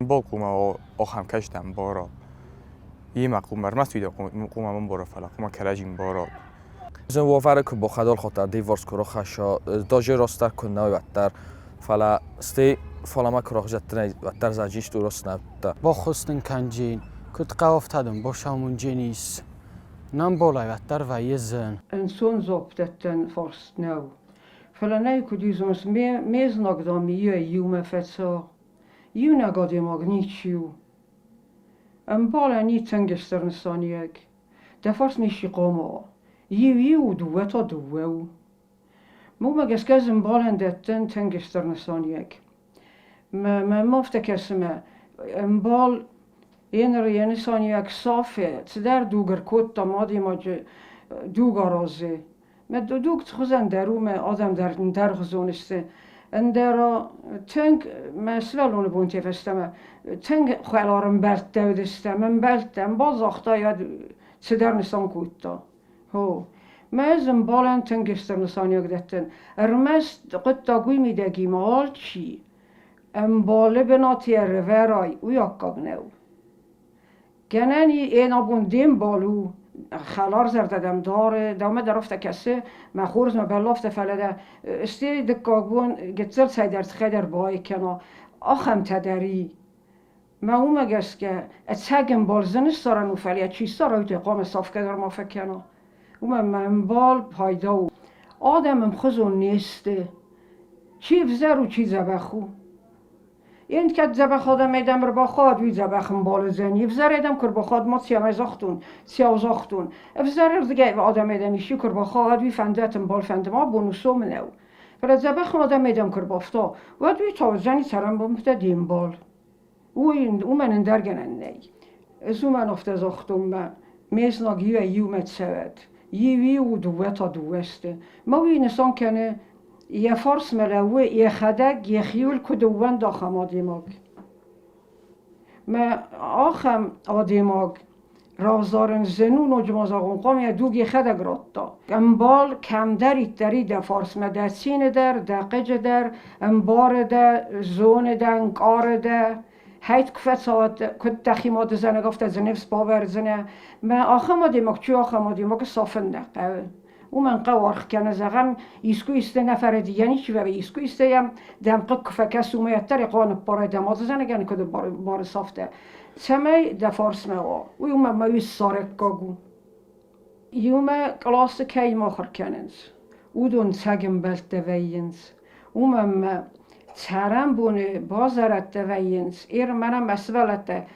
با کوما آخم کشتم بارا یه مقوم برمست ویده کوما من بارا فلا کوما کلاجیم بارا زن وافره که با خدال خاطر دیوارس کرا خشا داجه راستر کنه و بدتر فلا ستی فلا ما کرا خجتنه بدتر زجیش درست نبوده با خستن کنجین کت قوافتدم با شامون جنیس نم بالای بدتر و یه زن انسان زابطتن فرست نو فلا نه کدیزمس میز نگدامی یوم فتسا یو نگادی مگنیچیو بالا نی تنگستر نسانیگ دفرس نیشی قاما یو دوتا دوو مو مگس کزم بالندتن تنگستر نسانیگ ما مفتكسمه بال ين سانياك صافي تدار دوغر كوتا مادي ماج دوغارازي ما دوغ تخزن درو ما آدم در خزونسته اندرا تنگ ما سوالون بونتي فستما تنگ خلارم بلت دودسته من بلتم باز اختا یاد تدار نسان كوتا هو ما ازم بالن تنگستر نسانياك دتن ارمست قد تاقوي ميداقي مال چي باله بناتیه ورای او یاکاب نو گنانی این آبون دیم بالو خلار زرددم داره دامه درفته کسی مخورز ما بلافته فلده استی دکاگون گتزل سیدرت خیدر بای کنا آخم تدری ما او مگست که اتساگم بال زنش سارن و فلیه چی سارا اوی قام صاف کدر ما فکنا او من بال پایداو آدمم خزون نیسته چی فزر و چی زبخو این که زبخ آدم ایدم رو با خود وی زبخم بال زنی افزر ایدم کر با خود ما سیام زاختون افزر دیگه آدم ایدم ایشی کر با خود وی فندتم بال فندم ها بونوسو منو پر زبخ آدم ایدم کر بافتا و دوی تا زنی سرم بمفته دیم بال او من اندرگنن نی از او من افته زاختم من میسناگی و یومت سوید یوی و دوه تا دوسته ما وی نسان کنه یه فرس ملوه یه خدک یه خیول کدوون داخم آدیماگ ما آخم آدیماگ رازارن زنون و جمازاغون قام یه دوگ یه خدک راتا امبال کم داری ده فرس مده سین در قج در امبار ده زون ده انکار ده هیت کفت ساعت کد تخیمات زنه گفت زنفس باور زنه ما آخم آدیماگ چی آخم آدیماگ صافن ده او من قوارخ کنه زغم ایسکو ایسته نفر دیگه چی و ایسکو ایسته یم دم قک فکس اومیتر قان پاره دماز زنه گنه کده بار صافته سمی دفارس موا او یوم موی سارک کاگو یوم کلاس کی ماخر کننز او دون سگم بلت دوینز او من ترم بونه بازارت دوینز ایر منم مسولت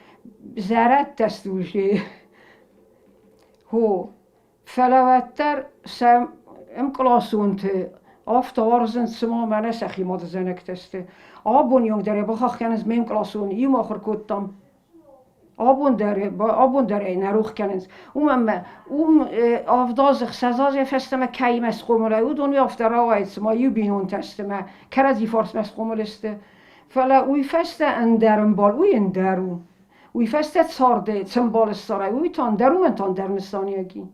زرت تستوشه هو فلوتر سم کلاسونت آفتارزن سما منه سخی ماد زنک تسته آبون یونگ داره بخاخ کنز میم کلاسون یوم آخر کتم آبون داره نروخ کنز اون آفدازخ سزازی فستمه کی مسخومله او دونی آفتر آواید سما یو بینون تستمه کرزی فارس مسخوملسته فلا اوی فسته اندرم بال اوی اندرو اوی فسته سارده سنبال ساره اوی تاندرو من تاندرنستانیگی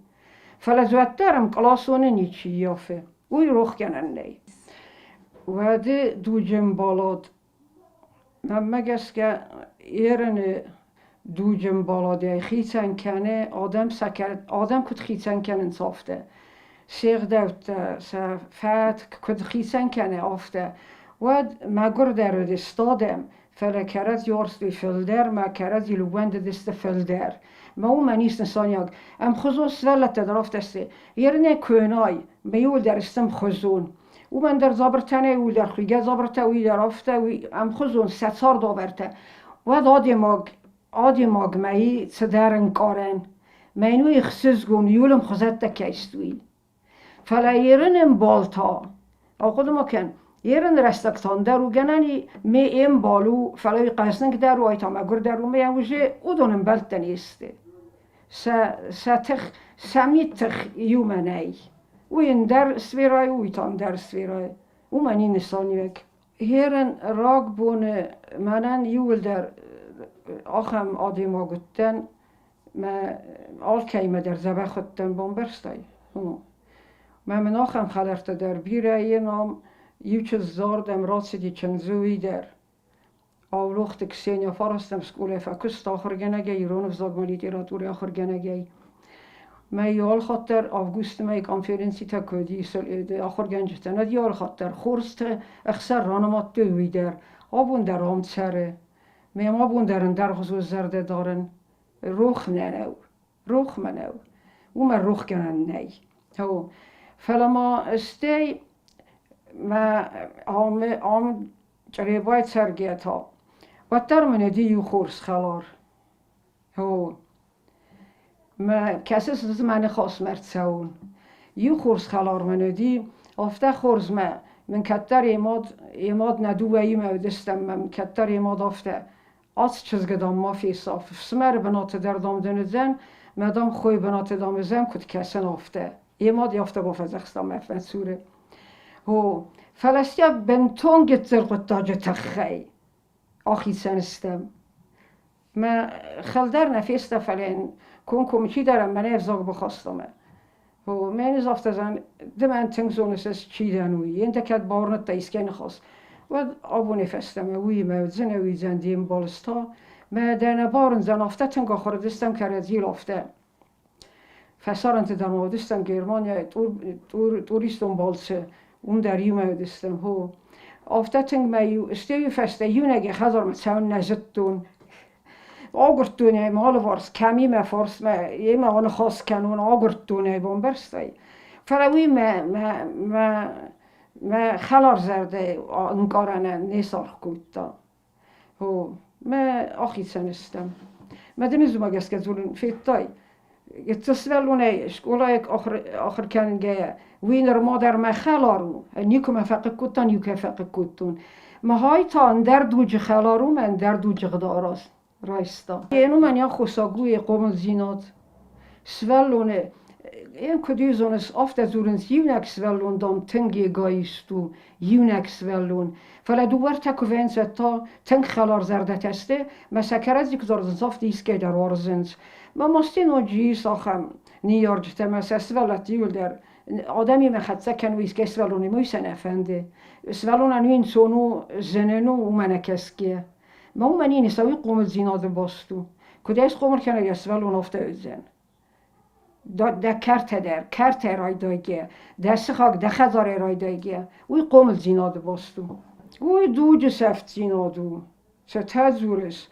فلزوترم کلاسونه نیچی یافه اوی روخ کنن نی و ده دو جنبالات من مگس که ایرن دو جنبالاده خیچن کنه آدم کد خیچن کنن صافته شیخ دوته سفت کد خیچن کنه آفته و مگر در استادم فلکرز یارستی فلدر ما کرز یلوند دست فلدر ما او منیست نسانیاگ خصوص ولت درافت استه یرنه کنای میول در استم خزون او من در زابرتنه او در خیگه زابرته او در آفته او خزون ستار داورته و آدی ماگ مایی صدرن کارن مینوی خسیز گون یولم خزد تکیستوی فلا یرنم بالتا آقا ما کن یرن رستکتان درو گنانی می این بالو فلای قصنگ درو آیتا مگر درو می اوجه او دونم بلت نیسته سمیتخ یومنی و این در سویرای او ایتان در سویرای او منی نسانیوک هیرن راگ بونه منن یول در آخم آدیما گتن ما آل کیمه در زبه خودتن بامبرستای من آخم خلرت در بیره نام یو چه زاردم راستی چنزوی در avlucht Xenia Forrestem skole fakust آخر گنگی ایران زاگم لیتراتوری آخر گنگی ما یال خاطر آگوست ما کنفرانسی تکودی سال آخر گنجتن یال خاطر خورست اخسر رانمات دویدر آبون در آمد سره ما بوندرن در خصوص زرده دارن روخ منو و من روخ کنن نی هو فلما استی ما آم جریبایت سرگیت ها و در من دیو خورس خلار هو ما کسی از من خواست مرد سون یو خورس خلار من دی افته خورس من کتر ایماد ندوه ما دستم من کتر ایماد افته از چیز گدام ما فی صاف سمر بنات در دام دنزن مدام خوی بنات دام زن کد کسن افته ایماد یافته با فزخستم مفن سوره هو فلسطیا بنتون گتر قطاج تخی آخی سنستم ما خلدر نفیسته فلین کن چی دارم من افزاق بخواستم هو من از افته زن دمن تنگ زونسس چی دنوی این دکت بارنت تایسکه نخواست و آبو نفستم وی موزن وی زندیم بالستا ما در نبارن زن افته تنگ آخر دستم کرد زیل افته فسارنت دم دستم گرمانیا توریستم بالسه اون در یوم دستم هو افته تنگ ما یو استیو فسته یو نگه خزار متساون نزدتون آگرتونه مال وارس کمی ما فارس ما یه ما آن خاص کنون آگرتونه بام برستی فروی ما خلار زرده انکارانه نیسار کوتا هو ما آخی سنستم ما دمیزو ما گسکت زولن فیتای تصویرونه شکولای آخر کنگه وینر مادر ما خلارو نیکو ما فقط کوتا نیکو فقط کوتون ما های تا اندر دوج خلارو من در دوج غداراست رایستا اینو من یا خوصاگوی قوم زیناد سوالونه این کدیزونس افت زورنس یونکس ولون دام تنگی گایستو یونکس ولون فلا دوبار تکوینس تا تنگ خلار زرده تسته ما سکرزی که زردن افت ایسکه در وارزنس ما مستینو جی ساخم نیارجته ما سوالت یول در آدمی ما خد سکن و ایسکه سوالونی مویسن افنده سوالون انوین سونو زننو و منکسکیه ما منی نسوی قوم زیناد باستو کدیس قوم کنه یا سوالون افته زن ده کرت رای دایگه ده سخاک ده خزار رای دایگه وی قوم زیناد باستو وی دوج سفت زینادو سه تزورس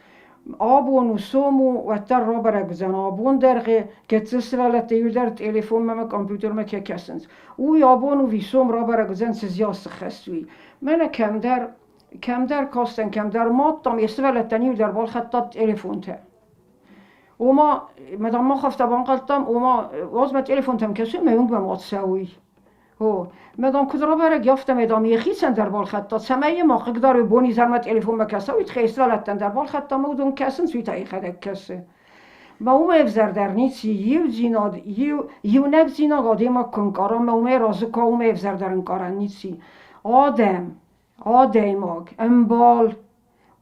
آبون و سومو و تر را برگزن آبون درگه که تسوالت دیو در تلفن ما کامپیوتر ما که کسنز وی آبون و وی سوم را برگزن سزیاس خستوی من کم در کاستن کم در ماتم یسوالت تنیو در بال خطات تلفن ته و ما مدام ما خفته بان قلتم و ما وازم تلفن تم کسی میونگ به مات سوی هو مدام کدرا برگ یافته مدام یخی سن در بال خطات سمایه ما قدر بونی زرمت تلفن بکسوی تخیست ولتن در بال خطا مودون کسن سوی تایی خدک کسی ما اومه افزر در نیسی یو زیناد یو نب زیناد آده ما کنکاران ما اومه رازکا اومه افزر در انکاران نیسی آدماگ انبال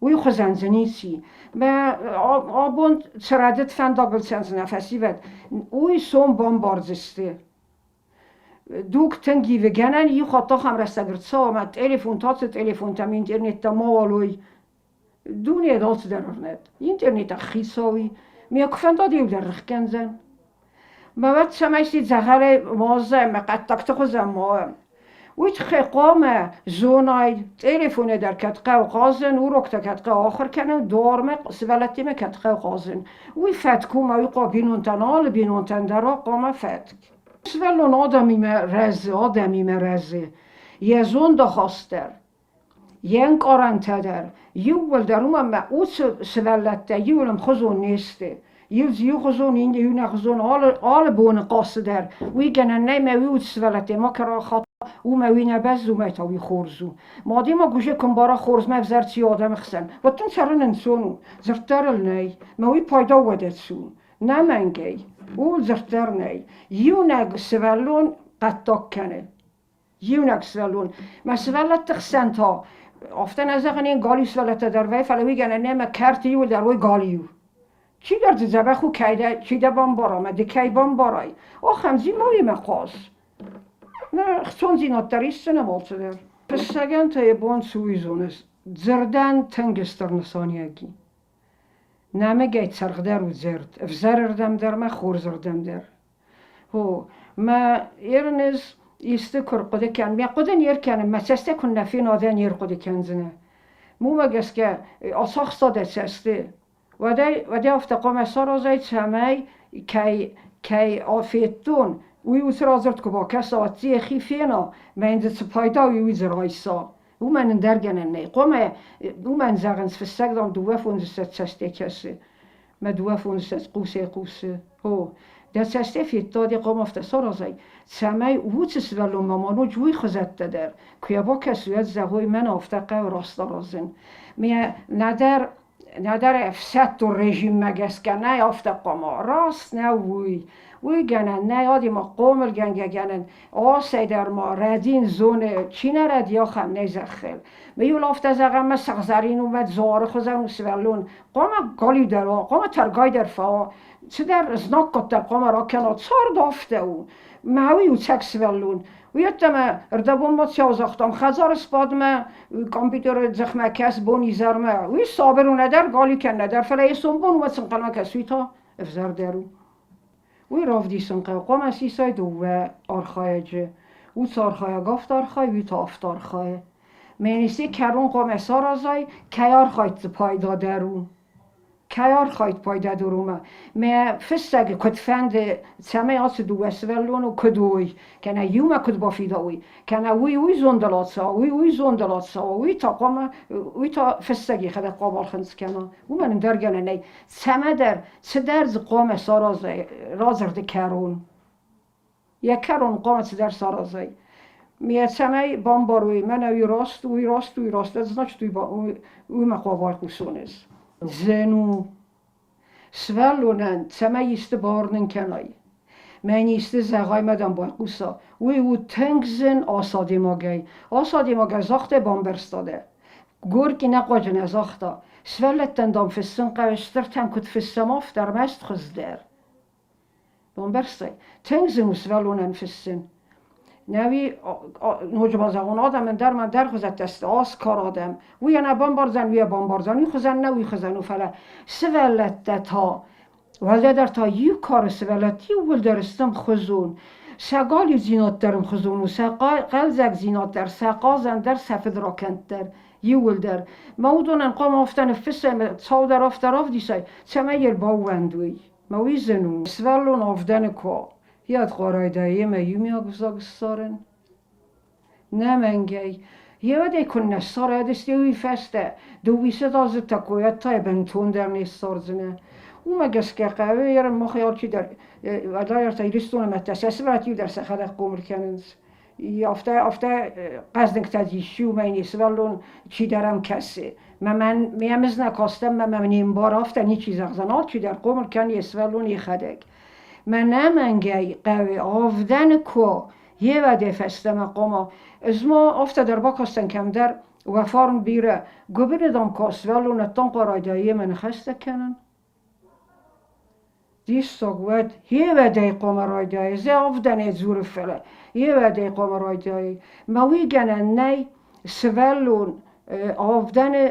وی خزنزنیسی ما آبون سرادت فنداگل سنز نفسی ود وی سوم بامبارزسته دوک تنگی و گنن یو خطا خم رستگرد سا ما تلفون تم اینترنت تا موالوی دونی دالت در ارنت اینترنت خیساوی میا کفندا دیو در رخکنزن ما وقت سمایسی زغر مازه ما قد تکتخو زماه ویت خقام زونای تلفن در کتقه و قازن و رکت کتقه آخر کنن دارم سوالتی ما کتقه و قازن وی فتکو ما وی قابینونتن آل بینونتن در قام فتک سوالون آدمی مرزه یه زون دخواستر ین قارنته در یو در ما او سوالته یولم خزون نیسته یو خزون این یو نخزون آل بون قاصدر وی گنن نیمه وی سوالته ما کرا خاطر او موینه بز او میتاوی خورزو مادی ما گوشه کن بارا خورز مفزرچی آدم خسن و تون سرن انسانو زرترل نی موی پایدا ودت سو نمنگی او زرتر نی یونگ سوالون قطاک کنه یونگ سوالون ما سوالت تخسن تا افتن از این گالی سوالت در وی فلوی گنه نمه کرتی و در وی گالیو چی در زبخو کیده چی در بام بارا ما دکی بام بارای او خمزی موی مقاس نه خون زینات داریست نمالته در پسگن تا یه بان سوی زونست زردن تنگستر نسانیگی نمگه ترغدر و زرد افزردم در ما خور زردم در هو ما ایرنز ایسته کر قده کن می قده نیر کنم مسسته کن نفی ناده نیر قده کنزنه مو مگس که آساخ ساده سسته و ده افته قام سارا زید سمی کی آفیتون وی وسر آزرد که با کس آتی خیفینا من ده سپایدا وی زرایسا او من درگنن نه قام او من زغنس فستق دام دوه فونز سسته کسی ما دوه فونز قوسه هو ده سسته فیتا دی قام افته سارا زید سمی ووتس ولو مامانو جوی خزد در که با کسیت زهوی من افته قو راستا رازن می ندر افسد و رژیم مگس که نه افته قاما راست نه وی گنن نه یادی ما قومل گنن آسای در ما ردین زونه چی نرد یا خم نیزخل میول افته زغم ما سغزرین اومد زاره خوزن و سولون قوم گالی در قوم ترگای در فا چه در ازناک کتا قوم را کنات سار دافته او ماوی او چک سولون ویتم اردبون ما سیازاختم خزار سپاد ما کامپیوتر زخمه کس بونی زرمه وی صابرو ندر گالی کن ندر فلای سنبون اومد سنقلمه کس ویتا افزر درو وی راف دی سنقل قوم اسی سای دوه آرخای جه او سارخای گفت آرخای وی تا افت آرخای مینیسی کرون قوم اسار آزای کیار خواهد پایدا درون کیار خواهد پایدا درومه می فستگ کتفند سمه آس دو اسولون و کدوی کنه یوم کد بافیداوی کنه وی زندلاتسا وی تا قوم وی تا فستگی خدا قابل خنس کنه او من درگنه نی سمه در چه درز قوم سارازای رازرد کرون یک کرون قوم چه در سارازای میاد سمه بامباروی من وی راست از نچ توی با او مقابل خصونیز زنو سولونن سمه ایست بارنن کنای من ایست زغای مدن با قوسا وی او تنگ زن آسادی ماگی زاخته بامبرستاده گورکی نقاج نزاخته سولتن دام فسن قوشتر تن کد فسماف در مست خزدر بامبرسته تنگ زن و سولونن فسن نوی نوجبازگون آدم من در خوزد دست آس کار آدم وی نه بامبارزن وی خوزن نه وی خوزن و فلا سولت تا ولی در تا یو کار سولتی ول درستم خزون سقالی زینات درم خزون و سقال زگ زینات در سقازن در سفد راکند در یول در مودونن قام افتن فسم صاو در افتراف دیسای چمه یر باوندوی موی زنو سولون افتن کو یاد قرای دایی ما یومی آگزاگ سارن نمنگی یاد کن نساره دستی وی فسته دو ویسه دازه تکویت تای بنتون در نیست سارزنه او مگس که قوی یرم مخیال چی در ادای ارتای رستونه متسس براتیو در سخده قومر کننز افته قصدنگ تدیشیو مینی سولون چی درم کسی من میامز نکاستم من نیم بار افته نی چیز اغزنات چی در قومر کنی سولون یه خدک من نمنگی قوی آفدن کو یه وده فسته مقاما از ما افته در باکستن کم در وفارن بیره گوبر دام کاس ولو نتان قرای دایی من خسته کنن دیستا گوید یه وده قمرای دایی زی آفدن زور فله یه وده قمرای دایی موی گنن نی سولون آفدن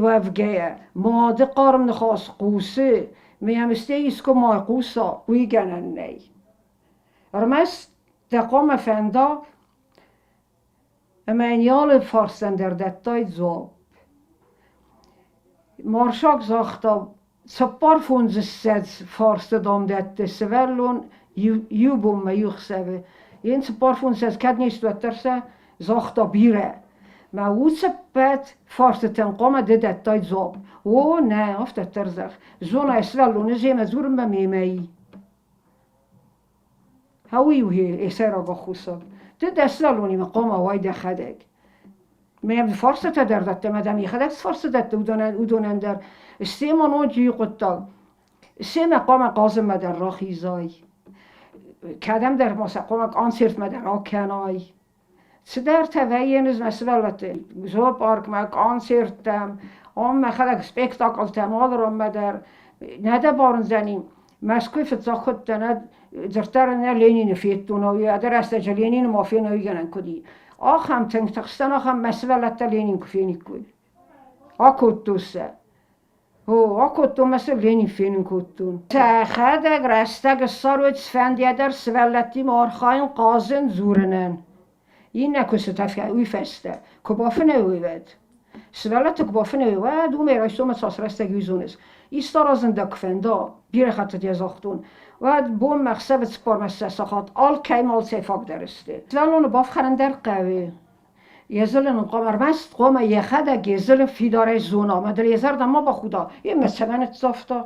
وفگه ماده قارم نخواست قوسه میامسته ایسکو مای قوسا وی گنن نی رمست دقام فندا امانیال فارسن در دتای زواب مارشاک زاختا سپار فونز سد فارس دام دت سولون یوبوم میوخ سوه این سپار فونز سد کد نیست و ترسه زاختا بیره ما او سپت فارس تنقام ده دتای زواب او نه افت ترزخ زون اسولون زیم زورم بمیمایی هاوی وی اسرا گخوسا ده دستالونی مقام وای دخدک میم فارس تا در دت مدام یخدک فارس دت ودونن در استیمانو جی قطع سه مقام قاسم مدر راخیزای کدم در مسقام آنسرت مدر آکنای سدر تویینز مسئولت زو پارک مک آنسرتم آم خدک سپیکتاکل تمال رو مدر نده بارن زنیم مسکوی فتزا خود تند زرتر نه لینین فیتونوی ادر است جلینین مافینوی گنن کدی آخم تنگ تخستن آخم مسئولت لینین کفینی کوی akuttusse. Akuttu مثل لینی فین کتون. خدگ رستگ سروت سفندیدر سولتی مارخاین قازن زورنن. این نکوسه تفکر اوی فسته. کبافن اوید. سولت کبافن اوید. او میرایستو مساس رستگی زونست. ایستار از اندک فندا. بیر خطت یزاختون. و بوم مخصبت سپار مساسخات. آل کیمال سیفاق درسته. سولون باف خرندر قوی. یزلن قمر مست قوم یخده یزل فیداره زونا مدر یزر دما با خدا یه مثلا اتزافتا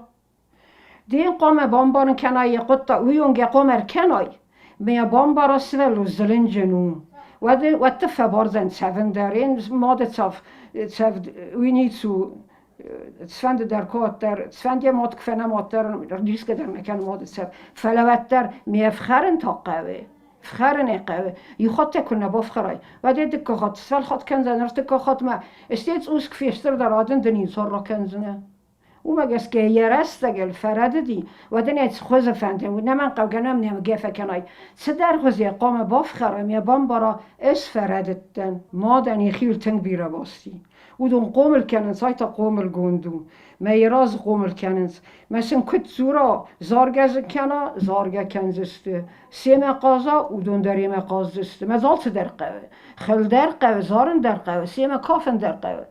دین قوم بامبارن کنای قطع ویونگ قمر کنای میا بامبارا سولو زلن جنون و تفبار زن سفندرین ماده تف وینی تو سفند در کات در سفند یه ماد کفنه ماد در ریسک در نکن ماده تف فلوت در میفخرن تا قوه فخرنه قوي يخط كنا بفخراي بعدين دك خط سفل خط كنزن رتك خط ما استيت اوس كفيستر درادن دنين صار كنزنه وما جس كي يرستقل فرد دي ودن يتخوز فانتن ونما قوغنم نم جيفه كناي سدر خوزي قام بفخرم يا بامبرا اس فردتن ما دن يخيل تنگ بيرا باستي ودون قوم الكنن سايتا قوم الجوندو ما يراز قوم الكننس مثلا كت زورا زارگز كنا زارگا كنزست سيما قازا ودون دري ما قازست ما زالت در قوه خل در قوه زارن در قوه سيما كافن در قوه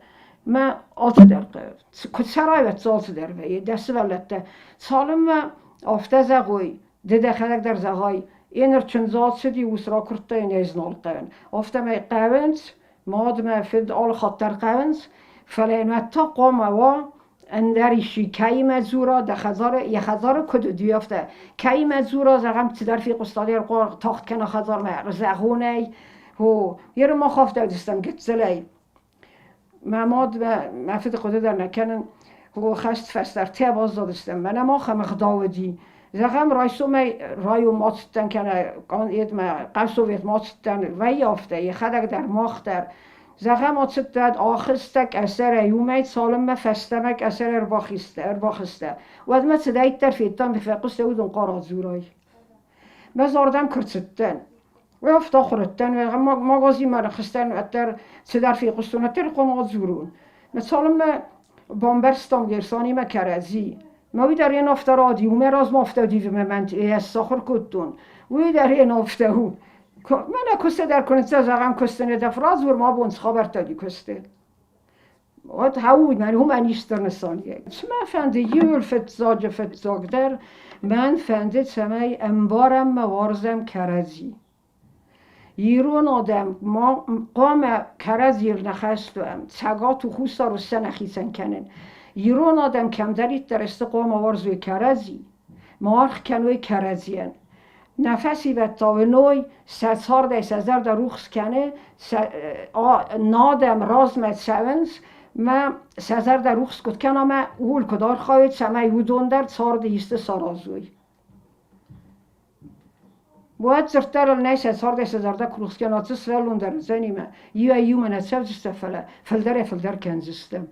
ما آلت در قوه كت سرايوت زالت در قوه دست ولته سالم ما آفته زغوي ده خلق در زغاي اینر چند زالت سدي وسرا کرتا این ازنال قوه آفته ما قوهنس ماد ما فد آل خطر قوهنس فلين متا قوم و اندریشی کی مزورا دخزار یخزار کد دیافته کی مزورا زغم تدر فی قستادی قر تاخت کنا خزار ما زغونه هو یه ما خافت دستم گتزلی ماماد ما فد قد در نکنن هو خست فستر تی باز دادستم من ما خم خداودی زغم رایسو می رایو ماتستن کنه قان اید ما قصویت ماتستن و یافته یه خدک در ماختر زغم آتشتد آخستک اثر یومید سالم ما فستمک اثر ارباخسته و ادمه تدایت در فیتان بفقسته ودون قارات زورای مزاردم کرتستن و افتا خورتن و مغازی مرخستن و در تدر فیقستون تر قمات زورون مثالم ما بامبرستان گرسانی ما کرزی ما در این افتا رادی و مراز ما افتا دیو من ساخر کدون و در این افتا هون من کسته در کنسته زغم کسته ندفراز ور ما بونس خبر تادی کسته وات هاود من هم انیشتر نسانیه ما فنده یول فتزاگ در من فنده سمای انبارم موارزم کرزی یرون آدم ما قام کرزیر نخستم چگا تو خوستا رو سنخیسن کنن یرون آدم کم دارید در استقام موارزوی کرزی مارخ کنوی کرزین نفسی و تاونوی سازار ده سازار در روخس کنه نادم رازمت شونس ما سازار در روخس کد کنه ما اول کدار خواهید سمای ودون در سار دیسته سارازوی باید زرتر نه سازار ده سازار در روخس کنه تسولون در زنی ما یو من سبزست فلدر کنزستم